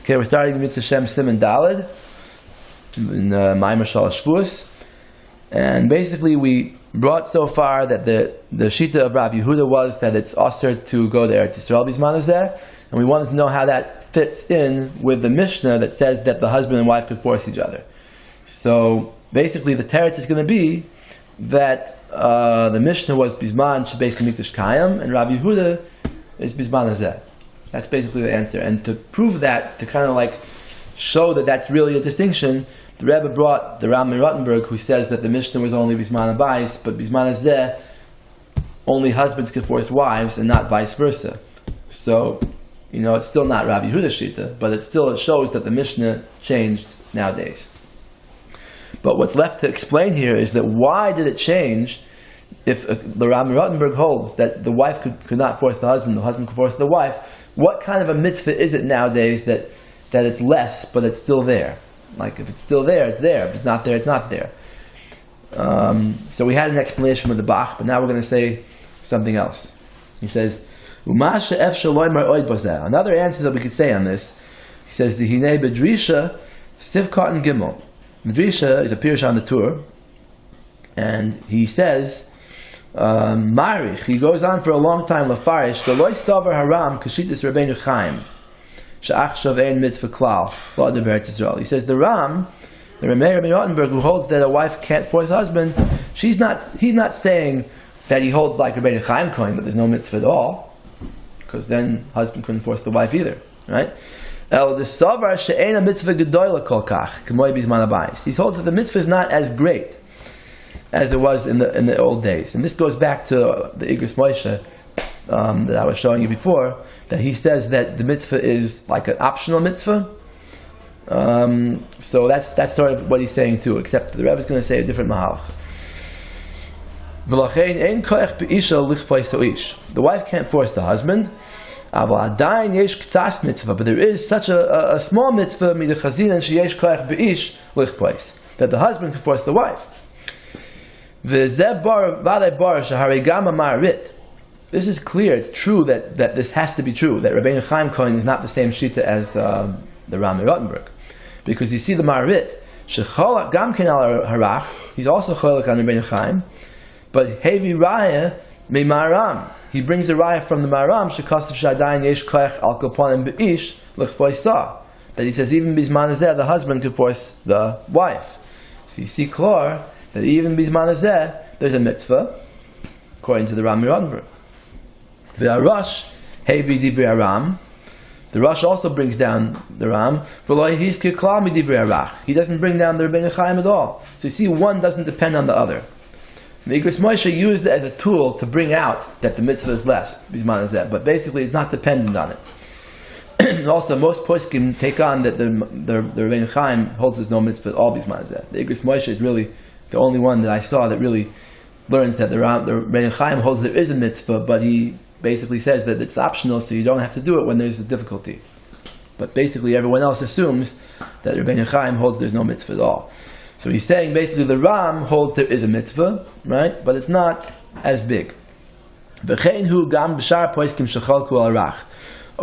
Okay, we're starting Mitzvah Shem Siman Daled in Maamar Shalosh Shevuos, and basically we brought so far that the Shita of Rabbi Yehuda was that it's usher to go to Eretz Yisrael Bizman Hazeh, and we wanted to know how that fits in with the Mishnah that says that the husband and wife could force each other. So basically the teretz is going to be that the Mishnah was Bizman Shebeis Mikdash Kayam, and Rabbi Yehuda is Bizman Hazeh. That's basically the answer. And to prove that, to kind of like show that that's really a distinction, the Rebbe brought the Ramban in Rottenburg, who says that the Mishnah was only Bizman Abayis, but Bizman Hazeh, only husbands can force wives and not vice versa. So, it's still not Rabbi Yehuda's Shita, but it shows that the Mishnah changed nowadays. But what's left to explain here is that why did it change if the Ramban in Rottenburg holds that the wife could not force the husband could force the wife? What kind of a mitzvah is it nowadays that it's less, but it's still there? Like, if it's still there, it's there. If it's not there, it's not there. So we had an explanation with the Bach, but now we're going to say something else. He says, another answer that we could say on this, he says, the Hinei Bedrisha Sivkot and Gimel. Bedrisha is a Pirush on the Tur, and he says, Marich, he goes on for a long time, Lafarish, Veloy Savar Haram, Kashitis Rabbeinu Chaim, Sha'achshav Ein Mitzvah Klal, V'Adar B'Eretz Yisrael. He says the Ram, the Rabbi Rottenberg, who holds that a wife can't force a husband, he's not saying that he holds like Rabbeinu Chaim Cohen, that there's no mitzvah at all, because then husband couldn't force the wife either, right? El the Savar She'ena Mitzvah Gedoyla Kol Kach, K'moy Bizman Abayis. He holds that the mitzvah is not as great as it was in the old days. And this goes back to the Igros Moshe that I was showing you before, that he says that the mitzvah is like an optional mitzvah. So that's sort of what he's saying too, except the Rebbe is going to say a different mahalach. The wife can't force the husband, but there is such a small mitzvah that the husband can force the wife. This is clear, it's true that this has to be true, that Rabbeinu Chaim Cohen is not the same shita as the Ramban in Rottenburg. Because you see the Marit, he's also cholak on Rabbeinu Chaim, but Hevi Raya me Maram. He brings a Raya from the Maram, Shekasav Shadayin Yesh Koach Al Koponim Be'ish L'chfoisa, that he says even Bizman Hazeh, the husband can force the wife. So you see clear that even Bizman Hazeh, there's a mitzvah, according to the Ramban in Rottenburg. V'Arash Hevi Divrei Aram. The Rosh also brings down the Ram. He doesn't bring down the Rabbeinu Chaim at all. So you see, one doesn't depend on the other. The Igros Moshe used it as a tool to bring out that the mitzvah is less, but basically it's not dependent on it. And also, most poskim take on that the Rabbeinu Chaim holds there's no mitzvah at all. The Igros Moshe is really the only one that I saw that really learns that the Rabbeinu Chaim holds there is a mitzvah, but he basically says that it's optional, so you don't have to do it when there's a difficulty. But basically everyone else assumes that Rabbeinu Chaim holds there's no mitzvah at all. So he's saying basically the Ram holds there is a mitzvah, right? But it's not as big. All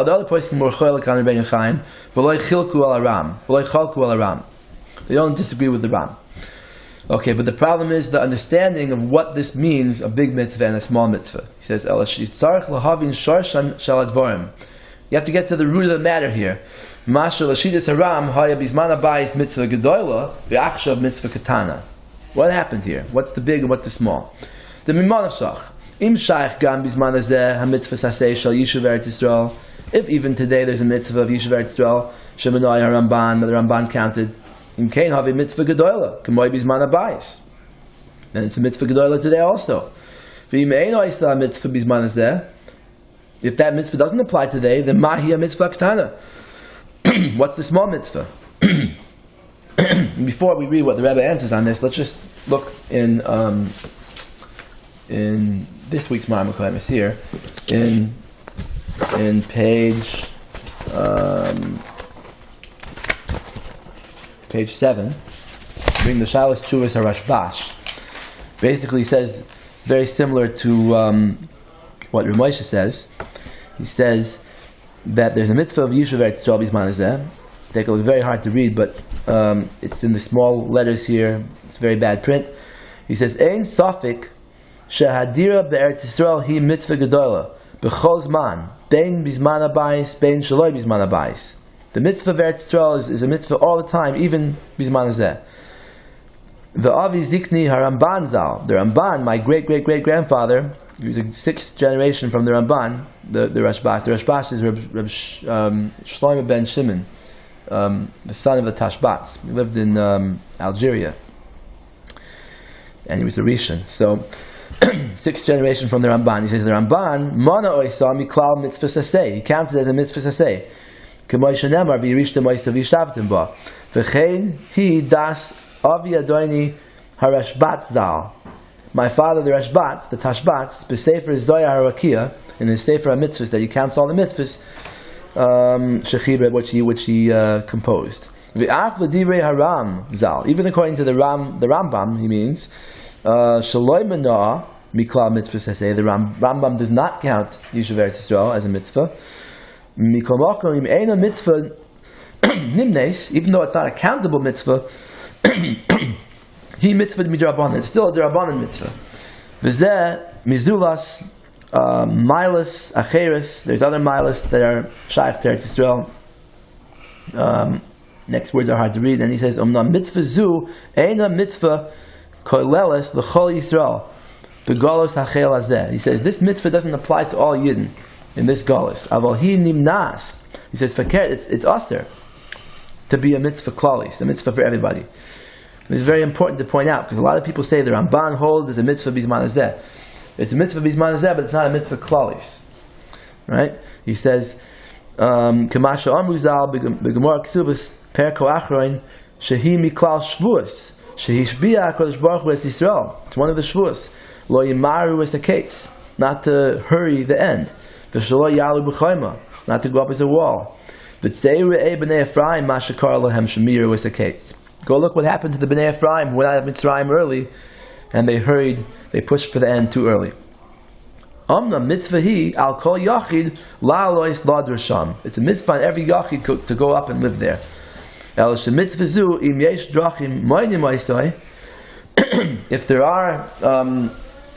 the other poskim were cholak on Rabbeinu Chaim, they don't disagree with the Ram. Okay, but the problem is the understanding of what this means, a big mitzvah and a small mitzvah. He says, you have to get to the root of the matter here. What happened here? What's the big and what's the small? The if even today there's a mitzvah of Yishuv Eretz Yisrael, Shemanoi Ramban, that the Ramban counted, then it's a mitzvah gedola today also. If that mitzvah doesn't apply today, then mahia mitzvah ktana. What's the small mitzvah? Before we read what the Rebbe answers on this, let's just look in this week's Maamar is here in page 7, reading the Shalosh Tshuvas HaRashbash, basically says very similar to what Ramosha says. He says that there's a mitzvah of Yishuv Eretz Yisrael Bizman Hazeh, take a look. Very hard to read, but it's in the small letters here. It's very bad print. He says, "Ein safik shehadira be'eretz Yisrael hi mitzvah gedola b'chol zman bein bizman habayis bein shaloi bizman habayis." The mitzvah be'eretz Yisrael is a mitzvah all the time, even bizman hazeh. The Avi Zikni HaRamban Zal, the Ramban, my great grandfather, he was a 6th generation from the Ramban, the Rashbash. The Rashbash is Reb Shlomo ben Shimon, the son of the Tashbats. He lived in Algeria, and he was a Rishon. So, 6th generation from the Ramban. He says the Ramban, Mana Oisa Miklal Mitzvah Saseh. He counted as a Mitzvah Saseh. K'moy shenemar v'yirishtem Oisa v'yishavtem ba. V'chein hi das Avi Adoini HaRashbat Zal. My father, the Rashbat, the Tashbats, B'Sefer Zoya HaRakia, in his Sefer HaMitzvahs, that he counts all the mitzvahs, Shechibra, which he composed. V'af L'divrei Haram Zal. Even according to the Rambam, he means, Shaloi Menah Miklal Mitzvah Saseh. The Rambam does not count Yishuv Eretz Yisrael as a mitzvah. Mikol Mokom Im Eina Mitzvah Nimnes, even though it's not a countable mitzvah, he mitzvah midrabanan. It's still a drabanan mitzvah. V'zeh mizulas milas acheres. There's other milas that are shaykh to Eretz Yisrael. Next words are hard to read, and he says, "Omnam mitzvah zu eina mitzvah koleles l'chol Yisrael begalos hachel hazeh." He says this mitzvah doesn't apply to all Yidden in this galus. Aval hi nimnas. He says fakir. It's aser to be a mitzvah klalis, a mitzvah for everybody. It's very important to point out, because a lot of people say the Ramban holds it's a mitzvah bizman hazeh. It's a mitzvah bizman hazeh, but it's not a mitzvah klalis. Right? He says, Kamasha Amru Zal b'Gemara Ksubas Per Koachroin Shehi Miklal Shevuos Shehi Shbiya HaKadosh Baruch Hu Es Yisrael. It's one of the Shevuos. Lo Yimaru Es HaKetz, not to hurry the end. V'Shelo Yalu B'Chayma, not to go up as a wall. V'Tzei Re'ei B'nei Ephraim Ma Shekar Lahem Shemiru Es HaKetz. Go look what happened to the Bnei Ephraim who went out of Mitzrayim early, and they pushed for the end too early. Amna mitzvah hi al kol yachid la lois ladrasham. It's a mitzvah on every yachid to go up and live there. El shemitzvah zu im yesh drachim moinim oisoi. If there are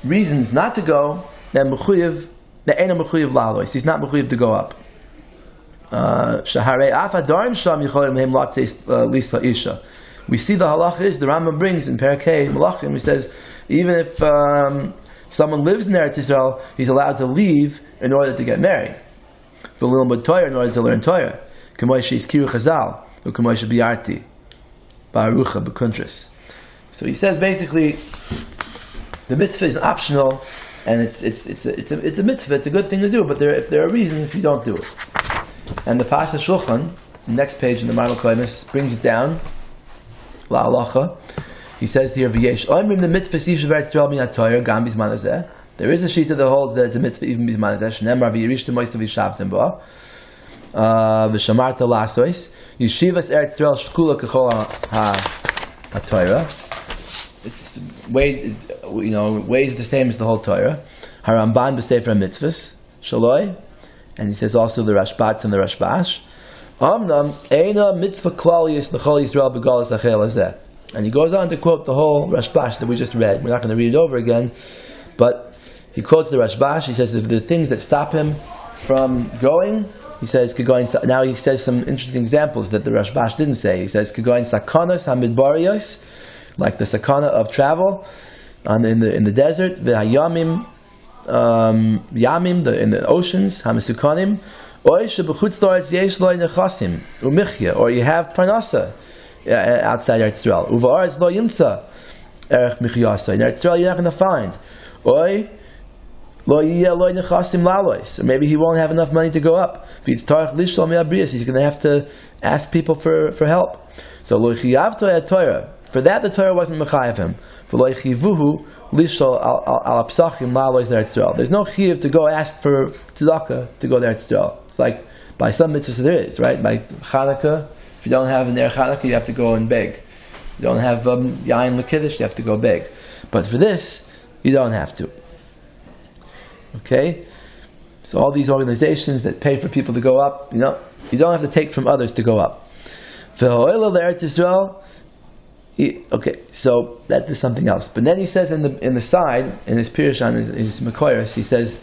reasons not to go, then mechuyev ne'ena mechuyev la lois. He's not mechuyev to go up. Shaharei afa darim sham yicholim hem latzeis lisa isha. We see the halacha is, the Rambam brings in Parakeh Malachim, he says, even if someone lives in Eretz Yisrael, he's allowed to leave in order to get married. For Lilmud Torah, in order to learn Torah. K'moy she'izkiru chazal, or k'moy she'biarti, ba'arucha, b'kuntris. So he says basically, the mitzvah is optional, and it's a mitzvah, it's a good thing to do, but if there are reasons, you don't do it. And the Pasha Shulchan, next page in the Maamar Kohenis, brings it down. La halacha. He says here, "V'yesh oimrim the mitzvah yishuv Eretz Yisrael min ha'Torah gam bizman hazeh." There is a shita that holds that it's a mitzvah even bizman hazeh. Shneimar v'yirishtem oisav v'yishavtem ba v'shamarta lasois yeshivas Eretz Yisrael shkula k'chol ha'Torah. It's ways the same as the whole Torah. Haramban b'sefer mitzvahs shaloi, and he says also the Rashbats and the Rashbash. Amnam eina mitzvah klalius l'chol Yisrael begalas hachel hazeh. And he goes on to quote the whole Rashbash that we just read. We're not going to read it over again, but he quotes the Rashbash. He says that the things that stop him from going, he says, now he says some interesting examples that the Rashbash didn't say. He says, Kegoin sakanas hamidbariyos, like the sakana of travel in the desert, v'hayamim, in the oceans, hamisukanim, or you have parnasa outside Eretz Yisrael. Uvaretz lo yimsa erech michiyasa. In Eretz Yisrael, you're not going to find. Or maybe he won't have enough money to go up. He's going to have to ask people for help. So for that the Torah wasn't mechayev him. There's no chiyuv to go ask for tzedakah to go there to Yisrael. It's like by some mitzvahs there is, right? By Chanukah, if you don't have an Ner Chanukah, you have to go and beg. You don't have Yain L'Kiddush, you have to go beg. But for this, you don't have to. Okay? So all these organizations that pay for people to go up, you don't have to take from others to go up. Vayoel Eretz Yisrael. Okay, so that is something else. But then he says in the side, in his Pirush in his Mekoros, he says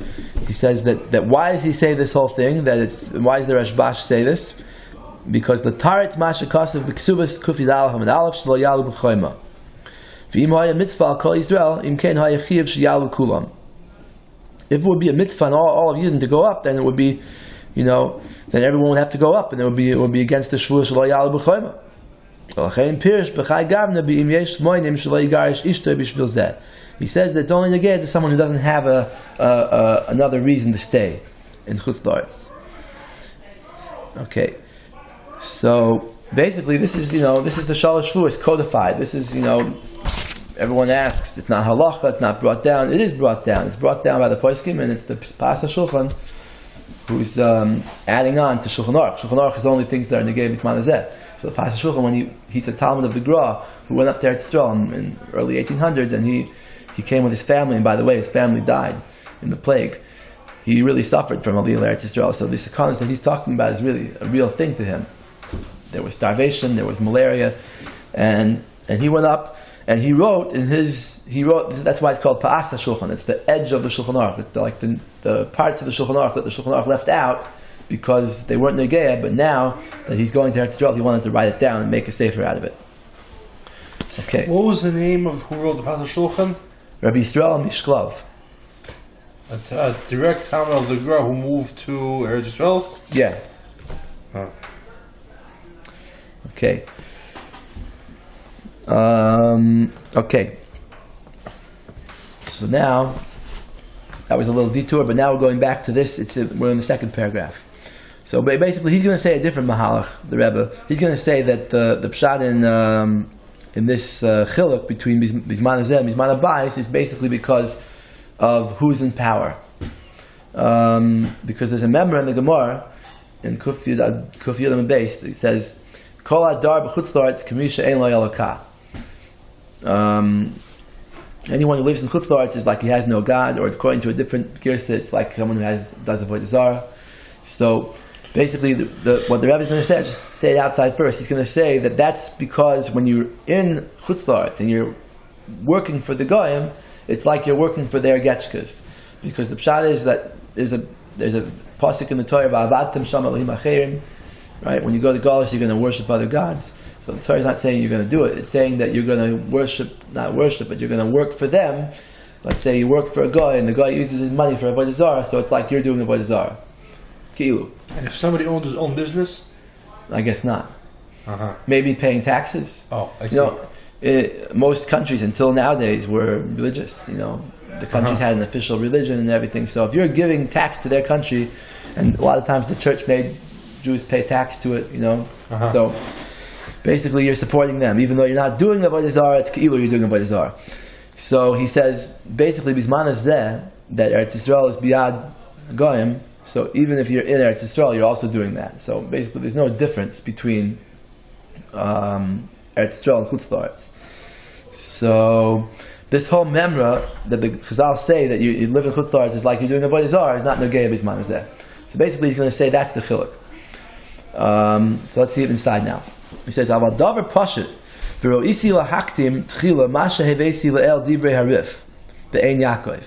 that why does he say this whole thing? Why does the Rashbash say this? Because the Taretz Masha Kasav B'Ksubas Kufid Aleph Hamad Aleph Shlo Yalu B'Choyma V'im Haya Mitzvah Al Kol Yisrael Im Ken Haya Chiyav Sheyalu Kulam. If it would be a mitzvah on all of Yidden to go up, then it would be, then everyone would have to go up, and it would be against the Shevuos Shlo Yalu B'Choyma. He says that it's only neged to someone who doesn't have another reason to stay in Chutz La'aretz. Okay, so basically this is the Shalosh Shevuos codified. This is everyone asks, it's not halacha, it's not brought down. It is brought down. It's brought down by the poskim, and it's the Pas HaShulchan who's adding on to Shulchan Aruch. Shulchan Aruch is only things that are neged b'zman hazeh. So the Pas HaShulchan, when he's a Talmud of the Gra, who went up to Eretz Yisrael in early 1800s, and he came with his family, and by the way, his family died in the plague. He really suffered from Aliyah Eretz Yisrael. So the sakanas that he's talking about is really a real thing to him. There was starvation, there was malaria, and he went up, and he wrote, that's why it's called Pas HaShulchan. It's the edge of the Shulchan Aruch. It's the parts of the Shulchan Aruch that the Shulchan Aruch left out, because they weren't Negeya, but now that he's going to Eretz Yisrael, he wanted to write it down and make a Sefer out of it. Okay. What was the name of who wrote the Pas HaShulchan? Rabbi Yisrael Mishklov. A direct Talmud of the Gra who moved to Eretz Yisrael? Yeah. Oh. Okay. Okay. So now, that was a little detour, but now we're going back to this. We're in the second paragraph. So basically, he's going to say a different mahalach, the Rebbe. He's going to say that the pshat in this chiluk between Bizman Hazeh and Bizman Habayis is basically because of who's in power. Because there's a member in the Gemara, in Kuf Yudam Beis, that says, Kol Adar B'chutz La'aretz K'misha Ein Lo Elokah. Anyone who lives in Chutz La'aretz is like he has no God, or according to a different girsa, it's like someone who does avodah zarah. So basically, what the Rabbi is going to say, just say it outside first. He's going to say that that's because when you're in Chutz La'aretz and you're working for the goyim, it's like you're working for their getchkas, because the pshat is that there's a pasuk in the Torah, Va'avatem sham Elohim acherim. Right? When you go to Galus, you're going to worship other gods. So the Torah is not saying you're going to do it. It's saying that you're going to not worship, but you're going to work for them. Let's say you work for a guy, and the guy uses his money for avodah zarah, so it's like you're doing avodah zarah. Ki'ilu. And if somebody owns his own business? I guess not. Uh-huh. Maybe paying taxes. Oh, I see. Most countries until nowadays were religious. The countries had an official religion and everything. So if you're giving tax to their country, and a lot of times the church made Jews pay tax to it, so basically you're supporting them, even though you're not doing avodah zarah. It's k'ilu you're doing avodah zarah. So he says basically bizman hazeh that Eretz Yisrael is biyad goyim. So even if you're in Eretz Yisrael, you're also doing that. So basically, there's no difference between Eretz Yisrael and Chutz La'aretz. So this whole memra that the Chazal say that you live in Chutz La'aretz is like you're doing avodah zarah is not negei bizman hazeh. So basically, he's going to say that's the chiluk. So let's see it inside now. He says, "Aval davar pashut v'ro'isi lahaktim tchila masha hevesi la'el divrei harif be'ein Yaakov."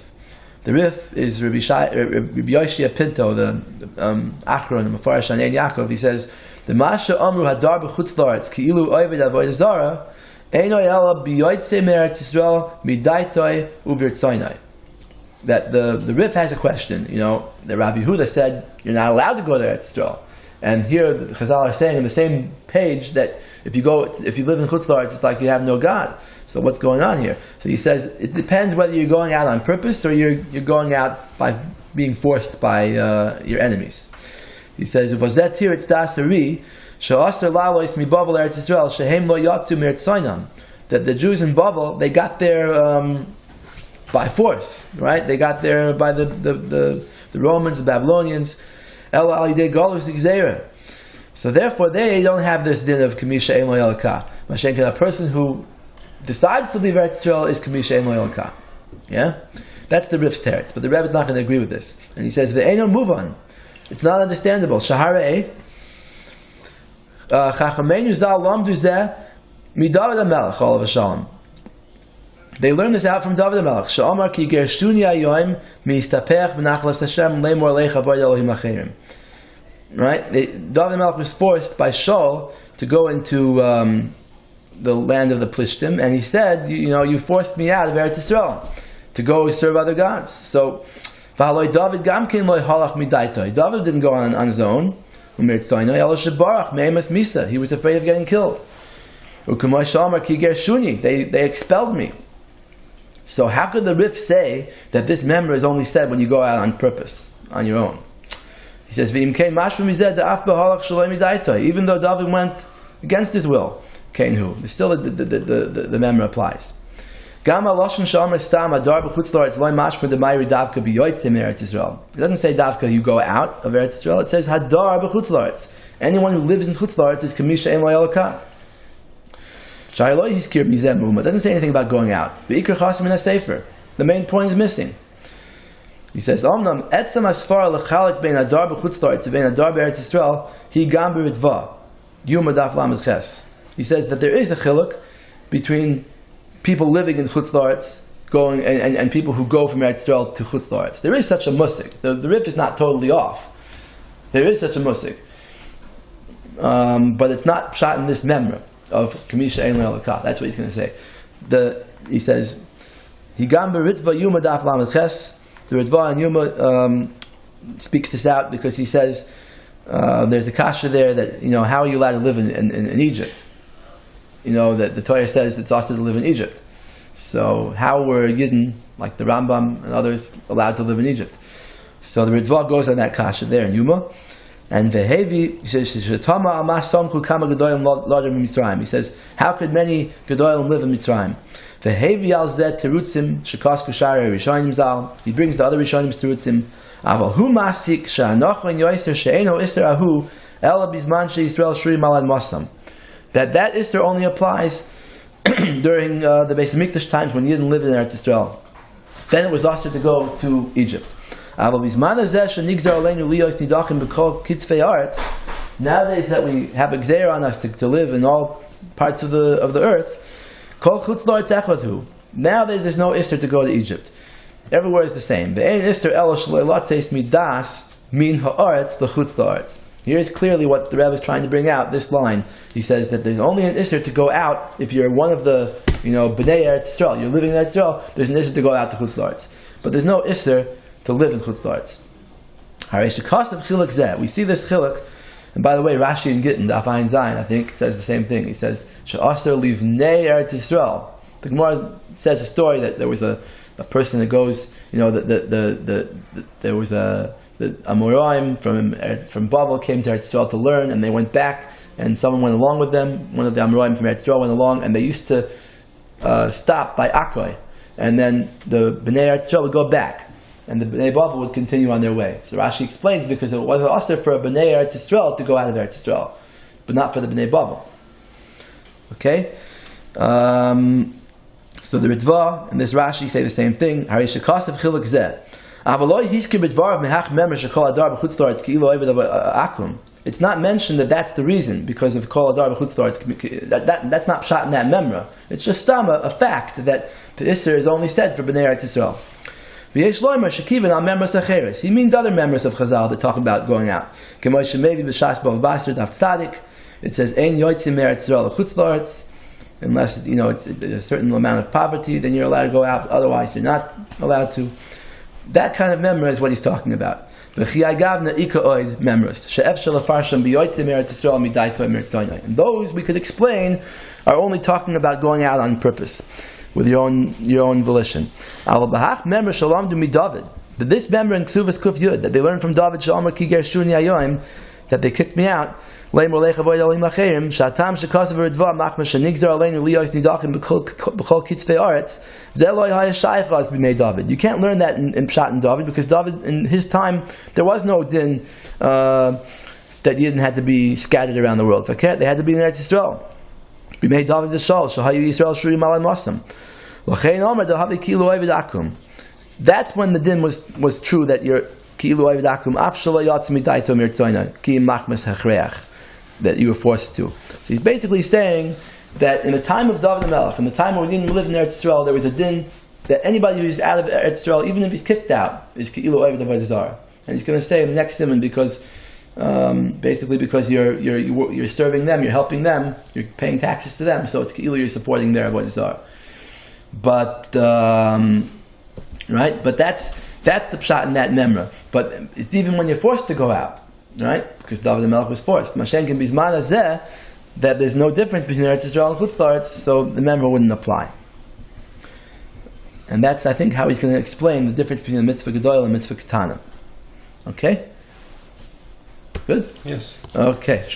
The Rif is Rabbi Yoshia Pinto, the Achron, the Mefarish on Ein Yaakov. He says, "The masha amru hadar b'chutz la'aretz ki'ilu oived avodah zarah eino ela b'yotzei me'eretz Yisrael midaitoi u'virtzainai." That the Rif has a question. The Rabbi Yehuda said you're not allowed to go to Eretz Yisrael. And here the Chazal are saying in the same page that if you live in Chutz La'aretz, it's like you have no God. So what's going on here? So he says it depends whether you're going out on purpose or you're going out by being forced by your enemies. He says that the Jews in Babel, they got there by force, right? They got there by the Romans, the Babylonians. So therefore they don't have this din of Kamisha Ein Lo Elokah. A person who decides to leave Eretz Yisrael is Kamisha Ein Lo Elokah. Yeah? That's the Rif's teretz, but the Rebbe is not going to agree with this. And he says, Ve'eno move on. It's not understandable. Shaharei Chachamenu zal lamdu zeh miDavid HaMelech olav hashalom. They learned this out from David HaMelech. She'amar ki gershuni hayoim mi'istapech b'nachlas Hashem le'mor leich avoid Elohim acherim. Right? David HaMelech was forced by Shaul to go into the land of the Plishtim, and he said, you forced me out of Eretz Yisrael to go serve other gods. So, David gamkin loy halach midaitai. David didn't go on his own. He was afraid of getting killed. They expelled me. So how could the Rif say that this member is only said when you go out on purpose, on your own? He says, even though David went against his will, still the member applies. It doesn't say davka you go out of Eretz Yisrael. It says hadar b'chutz la'aretz. Anyone who lives in chutz la'aretz is kamisha ein lo yalakah. It doesn't say anything about going out. The main point is missing. He says, he says that there is a chiluk between people living in chutz la'aretz going and people who go from Eretz Yisrael to chutz la'aretz. There is such a musik. The Rif is not totally off. There is such a musik. But it's not shot in this memra of Kamisha Ein Le'alakah. That's what he's going to say. He says, Higam b'ritva Yuma daf lamed ches. The Ritva and Yuma speaks this out because he says there's a kasha there that, how are you allowed to live in Egypt? That the Torah says it's also to live in Egypt. So how were Yidden, like the Rambam and others, allowed to live in Egypt? So the Ritva goes on that kasha there in Yuma. And Vehevi, he says, he says, how could many Gedolim live in Mitzrayim? Vehevi al zeh terutzim shekas kushari rishonim zal. He brings the other rishonim terutzim. Aval hu masik she'anochon yoiser she'eno iser ahu ela bizman she'Yisrael shuri malad masam. That iser only applies during the Beis Hamikdash times when you didn't live in Eretz Yisrael. Then it was asked to go to Egypt. Nowadays that we have a gzeir on us to live in all parts of the earth, nowadays there's no ister to go to Egypt. Everywhere is the same. Here's clearly what the Rebbe is trying to bring out, this line. He says that there's only an ister to go out if you're one of the, B'nai Eretz Yisrael, you're living in Eretz Yisrael, there's an ister to go out to Chutz La'aretz. But there's no ister to live in Chutz La'aretz. We see this chiluk, and by the way, Rashi in Gittin, Daf Ayin Zayin, I think, says the same thing. He says, She'aser livnei Eretz Yisrael. The Gemara says a story that there was a person that goes, there was the Amoraim from Babel came to Eretz Yisrael to learn, and they went back, and someone went along with them. One of the Amoraim from Eretz Yisrael went along, and they used to stop by Akoi, and then the Bnei Eretz Yisrael would go back, and the Bnei Babel would continue on their way. So Rashi explains because it was also for a Bnei Eretz Yisrael to go out of Eretz Yisrael, but not for the Bnei Babel. Okay. So the Ritva and this Rashi say the same thing. It's not mentioned that that's the reason, because of Kol Adar B'chutz La'aretz. That's not shot in that memra. It's just a fact that the Isser is only said for B'nai Eretz Yisrael. He means other members of Chazal that talk about going out. It says, Ein yotzim Eretz Yisrael L'chutz La'aretz. Unless it's a certain amount of poverty, then you're allowed to go out. Otherwise, you're not allowed to. That kind of memra is what he's talking about. And those we could explain are only talking about going out on purpose with your own volition. That this memra in Ksuvas Kuf Yud that they learned from David Shalom Ki Gershuni Ayoim, that they kicked me out. David didn't have to You can't learn that in Pshat and David, because David, in his time, there was no din that Yidden had to be scattered around the world. They had to be in Eretz Yisrael. We made David the Shalosh. That's when the din was true, that you're that you were forced to. So he's basically saying that in the time of David the Melech, in the time when we didn't live in Eretz Yisrael, there was a din that anybody who's out of Eretz Yisrael, even if he's kicked out, is Ki'ilu Oved Avodah Zarah. And he's going to say in the next Siman, because basically because you're serving them, you're helping them, you're paying taxes to them, so it's Ki'ilu you're supporting their Avodah Zarah. But right, but that's the pshat in that memra. But it's even when you're forced to go out, right? Because David the Melech was forced. Mashen can be zman hazeh, that there's no difference between Eretz Yisrael and Chutz La'aretz, so the memra wouldn't apply. And that's, I think, how he's going to explain the difference between the mitzvah gedolah and mitzvah ketana. Okay? Good? Yes. Okay.